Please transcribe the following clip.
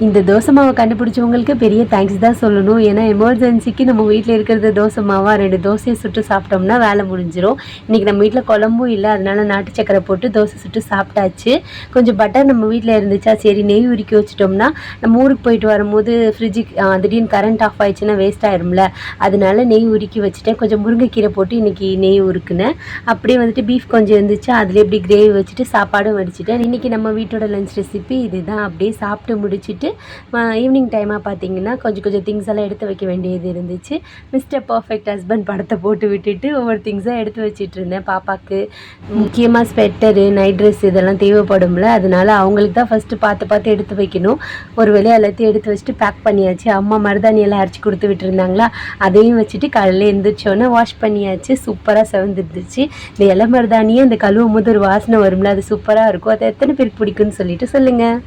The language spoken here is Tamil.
இந்த தோசை மாவை கண்டுபிடிச்சவங்களுக்கு பெரிய தேங்க்ஸ் தான் சொல்லணும். ஏன்னா எமர்ஜென்சிக்கு நம்ம வீட்டில் இருக்கிறது தோசை மாவா 2 தோசையை சுட்டு சாப்பிட்டோம்னா வேலை முடிஞ்சிடும். இன்றைக்கி நம்ம வீட்டில் குழம்பும் இல்லை, அதனால நாட்டு சக்கரை போட்டு தோசை சுட்டு சாப்பிட்டாச்சு. கொஞ்சம் பட்டர் நம்ம வீட்டில் இருந்துச்சா, சரி நெய் உருக்கி வச்சிட்டோம்னா நம்ம ஊருக்கு போயிட்டு வரும்போது ஃப்ரிட்ஜுக்கு திடீர்னு கரண்ட் ஆஃப் ஆயிடுச்சுன்னா வேஸ்ட் ஆயிரும்ல, அதனால நெய் உருக்கி வச்சுட்டேன். கொஞ்சம் முருங்கைக்கீரை போட்டு இன்றைக்கி நெய் உருக்குனேன். அப்படியே வந்துட்டு பீஃப் கொஞ்சம் இருந்துச்சு, அதில் எப்படி கிரேவி வச்சுட்டு சாப்பாடும் வடிச்சிட்டேன். இன்றைக்கி நம்ம வீட்டோட லஞ்ச் ரெசிபி இதுதான். அப்படியே சாப்பிட்டு முடிச்சுட்டு ஈவினிங் டைமாக பார்த்தீங்கன்னா கொஞ்சம் திங்ஸ் எல்லாம் எடுத்து வைக்க வேண்டியது இருந்துச்சு. மிஸ்டர் பர்ஃபெக்ட் ஹஸ்பண்ட் படத்தை போட்டு விட்டுட்டு ஒவ்வொரு திங்ஸாக எடுத்து வச்சுட்டு இருந்தேன். பாப்பாவுக்கு முக்கியமாக ஸ்வெட்டரு, நைட் ட்ரெஸ் இதெல்லாம் தேவைப்படும்ல, அதனால அவங்களுக்கு தான் ஃபஸ்ட்டு பார்த்து எடுத்து வைக்கணும். ஒரு வேலையை எல்லாத்தையும் எடுத்து வச்சுட்டு பேக் பண்ணியாச்சு. அம்மா மருதாணி எல்லாம் அரைச்சி கொடுத்து விட்டுருந்தாங்களா, அதையும் வச்சுட்டு காலையில் எழுந்திரிச்சோன்னே வாஷ் பண்ணியாச்சு. சூப்பராக செவந்துருந்துச்சு. இந்த இலை மருதாணியே அந்த கழுவும் போது ஒரு வாசனை வரும்ல, அது சூப்பராக இருக்கும். அது எத்தனை பேருக்கு பிடிக்கும்னு சொல்லிட்டு சொல்லுங்கள்.